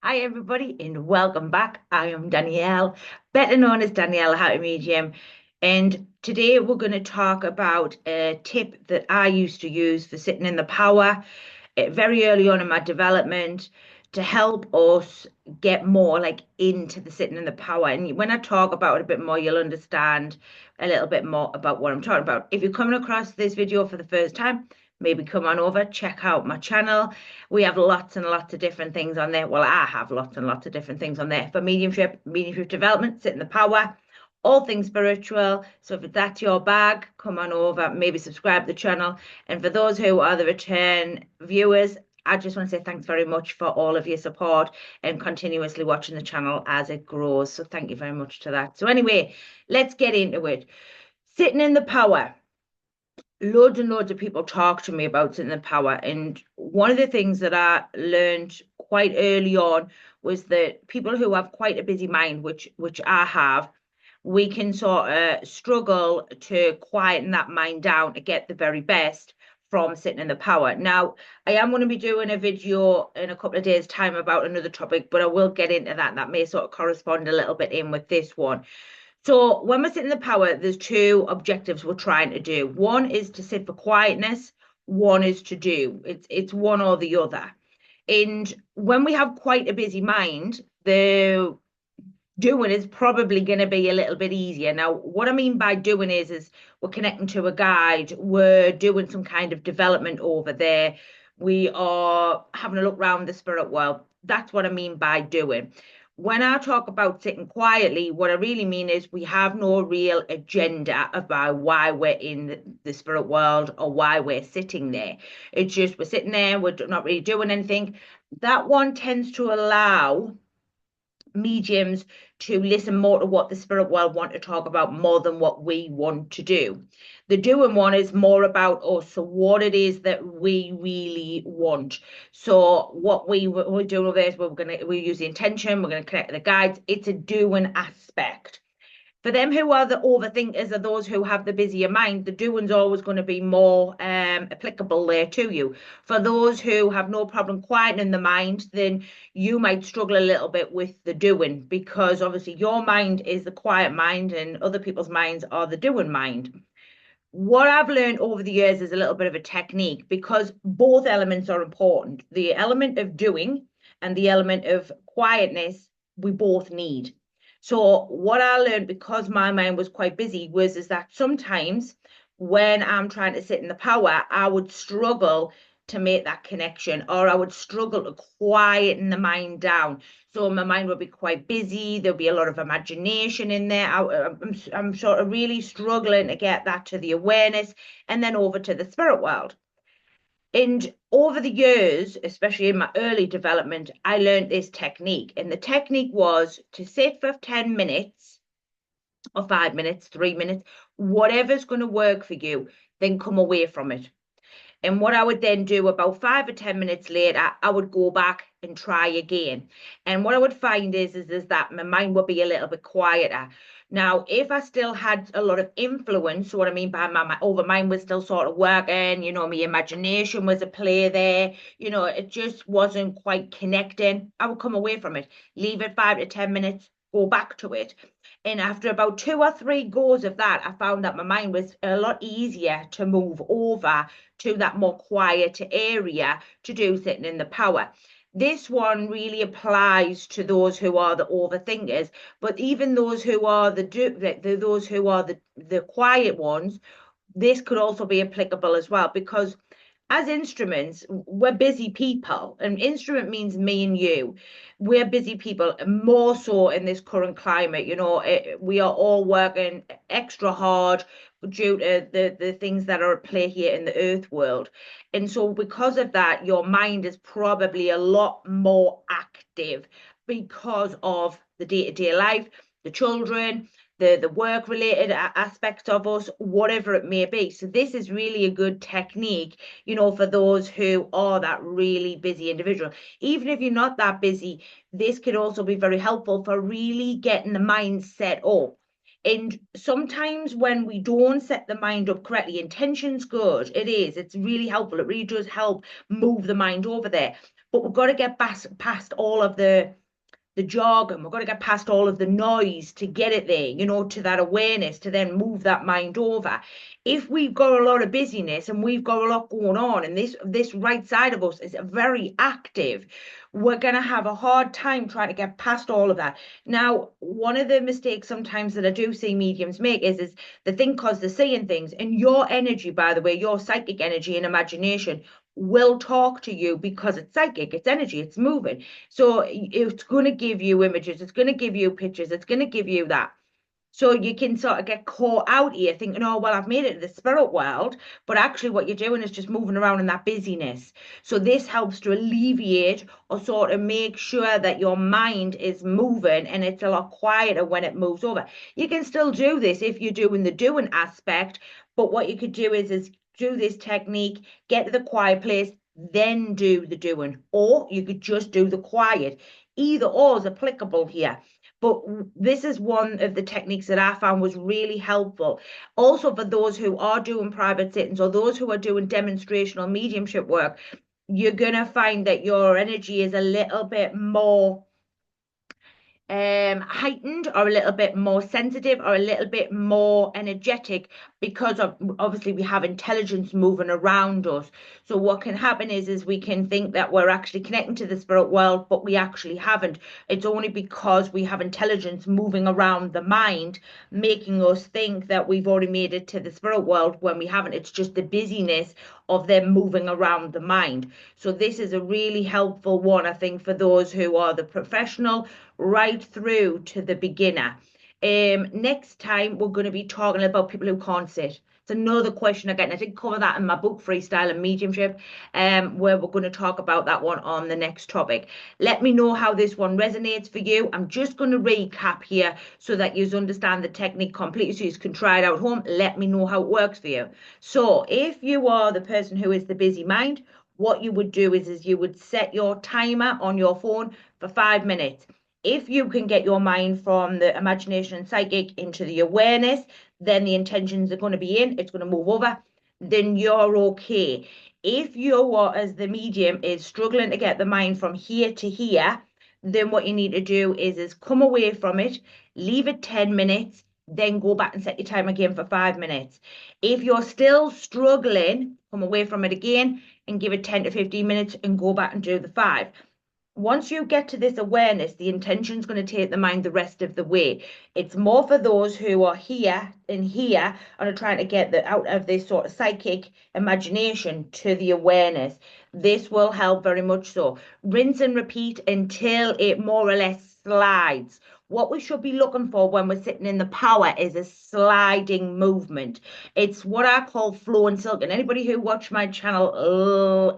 Hi, everybody, and welcome back. I am Danielle, better known as Danielle, how to medium. And today we're going to talk about a tip that I used to use for sitting in the power very early on in my development to help us get more like into the sitting in the power. And when I talk about it a bit more, you'll understand a little bit more about what I'm talking about. If you're coming across this video for the first time, maybe come on over, check out my channel. We have lots and lots of different things on there. Well, I have lots and lots of different things on there for mediumship development, sit in the power, all things spiritual. So if that's your bag, come on over, maybe subscribe to the channel. And for those who are the return viewers, I just want to say thanks very much for all of your support and continuously watching the channel as it grows. So thank you very much to that. So anyway, let's get into it. Sitting in the power. Loads and loads of people talk to me about sitting in the power. And one of the things that I learned quite early on was that people who have quite a busy mind, which I have, we can sort of struggle to quieten that mind down to get the very best from sitting in the power. Now, I am going to be doing a video in a couple of days' time about another topic, but I will get into that. That may sort of correspond a little bit in with this one. So when we're sitting in the power, there's two objectives we're trying to do. One is to sit for quietness, one is to do. It's one or the other. And when we have quite a busy mind, the doing is probably going to be a little bit easier. Now, what I mean by doing is we're connecting to a guide, we're doing some kind of development over there, we are having a look around the spirit world. That's what I mean by doing. When I talk about sitting quietly, what I really mean is we have no real agenda about why we're in the spirit world or why we're sitting there. It's just we're sitting there, we're not really doing anything. That one tends to allow mediums to listen more to what the spirit world want to talk about more than what we want to do. The doing one is more about us, so what it is that we really want. So what we're doing with this, we use the intention, we're gonna connect with the guides. It's a doing aspect. For them who are the overthinkers are those who have the busier mind, the doing's always going to be more applicable there to you. For those who have no problem quietening the mind, then you might struggle a little bit with the doing because obviously your mind is the quiet mind and other people's minds are the doing mind. What I've learned over the years is a little bit of a technique because both elements are important. The element of doing and the element of quietness, we both need. So what I learned because my mind was quite busy was is that sometimes when I'm trying to sit in the power, I would struggle to make that connection or I would struggle to quieten the mind down. So my mind would be quite busy. There'll be a lot of imagination in there. I'm sort of really struggling to get that to the awareness and then over to the spirit world. And over the years, especially in my early development, I learned this technique. And the technique was to sit for 10 minutes or 5 minutes, 3 minutes, whatever's going to work for you, then come away from it. And what I would then do about 5 or 10 minutes later, I would go back and try again. And what I would find is that my mind would be a little bit quieter. Now, if I still had a lot of influence, what I mean by my over mind was still sort of working, my imagination was a play there, it just wasn't quite connecting, I would come away from it, leave it 5 to 10 minutes, go back to it. And after about 2 or 3 goes of that, I found that my mind was a lot easier to move over to that more quiet area to do sitting in the power. This one really applies to those who are the overthinkers, but even those who are those who are the quiet ones, this could also be applicable as well because as instruments, we're busy people. An instrument means me and you. We're busy people, more so in this current climate. We are all working extra hard due to the things that are at play here in the earth world. And so, because of that, your mind is probably a lot more active because of the day-to-day life, the children, the work related aspects of us, whatever it may be. So this is really a good technique, for those who are that really busy individual. Even if you're not that busy, this could also be very helpful for really getting the mind set up. And sometimes when we don't set the mind up correctly, intention's good. It's really helpful. It really does help move the mind over there. but we've got to get past all of the jargon. We've got to get past all of the noise to get it there, to that awareness, to then move that mind over. If we've got a lot of busyness and we've got a lot going on, and this right side of us is very active, we're going to have a hard time trying to get past all of that. Now, one of the mistakes sometimes that I do see mediums make is they think because they're seeing things, and your energy, by the way, your psychic energy and imagination will talk to you because it's psychic, it's energy, it's moving. So it's going to give you images, it's going to give you pictures, it's going to give you that. So you can sort of get caught out here thinking, oh, well, I've made it to the spirit world. But actually, what you're doing is just moving around in that busyness. So this helps to alleviate or sort of make sure that your mind is moving and it's a lot quieter when it moves over. You can still do this if you're doing the doing aspect. But what you could do is do this technique, get to the quiet place, then do the doing. Or you could just do the quiet. Either or is applicable here. But this is one of the techniques that I found was really helpful. Also, for those who are doing private sittings or those who are doing demonstrational mediumship work, you're going to find that your energy is a little bit more heightened or a little bit more sensitive or a little bit more energetic because of obviously we have intelligence moving around us. So what can happen is we can think that we're actually connecting to the spirit world, but we actually haven't. It's only because we have intelligence moving around the mind, making us think that we've already made it to the spirit world when we haven't. It's just the busyness of them moving around the mind. So this is a really helpful one, I think, for those who are the professional right through to the beginner. Next time we're going to be talking about people who can't sit. It's another question again. I did cover that in my book, Freestyle and Mediumship, where we're going to talk about that one on the next topic. Let me know how this one resonates for you. I'm just going to recap here so that you understand the technique completely so you can try it out at home. Let me know how it works for you. So if you are the person who is the busy mind, what you would do is you would set your timer on your phone for 5 minutes. If you can get your mind from the imagination and psychic into the awareness, then the intentions are going to be in, it's going to move over, then you're okay. If you are, as the medium, is struggling to get the mind from here to here, then what you need to do is come away from it, leave it 10 minutes, then go back and set your time again for 5 minutes. If you're still struggling, come away from it again and give it 10 to 15 minutes and go back and do the 5. Once you get to this awareness, the intention is going to take the mind the rest of the way. It's more for those who are here and here and are trying to get out of this sort of psychic imagination to the awareness. This will help very much so. Rinse and repeat until it more or less slides. What we should be looking for when we're sitting in the power is a sliding movement. It's what I call flow and silk. And anybody who watched my channel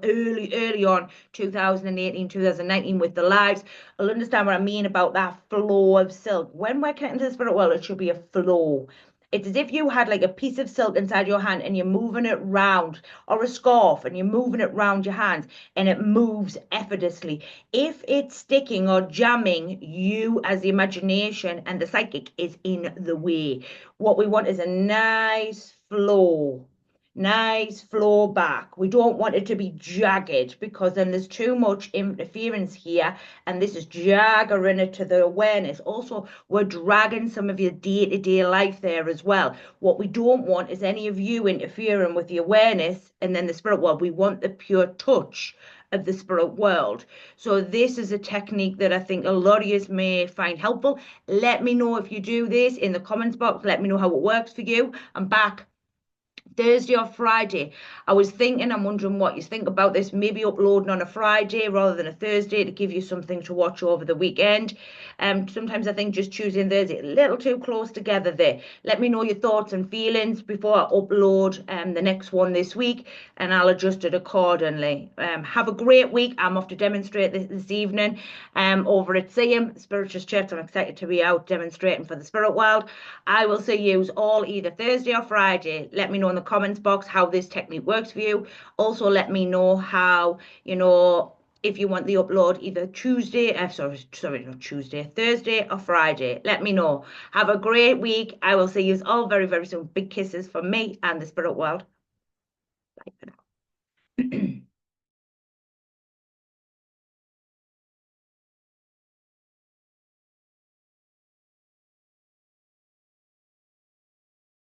early on, 2018, 2019 with the lives, will understand what I mean about that flow of silk. When we're connecting to the spirit world, it should be a flow. It's as if you had like a piece of silk inside your hand and you're moving it round, or a scarf and you're moving it round your hands, and it moves effortlessly. If it's sticking or jamming, you as the imagination and the psychic is in the way. What we want is a nice flow back. We don't want it to be jagged because then there's too much interference here, and this is jaggering it to the awareness. Also, we're dragging some of your day-to-day life there as well. What we don't want is any of you interfering with the awareness and then the spirit world. We want the pure touch of the spirit world. So this is a technique that I think a lot of you may find helpful. Let me know if you do this in the comments box. Let me know how it works for you. I'm back Thursday or Friday. I was thinking, I'm wondering what you think about this, maybe uploading on a Friday rather than a Thursday to give you something to watch over the weekend. Sometimes I think just Tuesday and Thursday, a little too close together there. Let me know your thoughts and feelings before I upload the next one this week, and I'll adjust it accordingly. Have a great week. I'm off to demonstrate this evening over at CM Spiritual Church. I'm excited to be out demonstrating for the spirit world. I will see you all either Thursday or Friday. Let me know in the comments box how this technique works for you. Also, let me know how, if you want the upload either Tuesday, not Tuesday, Thursday or Friday. Let me know. Have a great week. I will see you all very, very soon. Big kisses from me and the spirit world. Bye for now.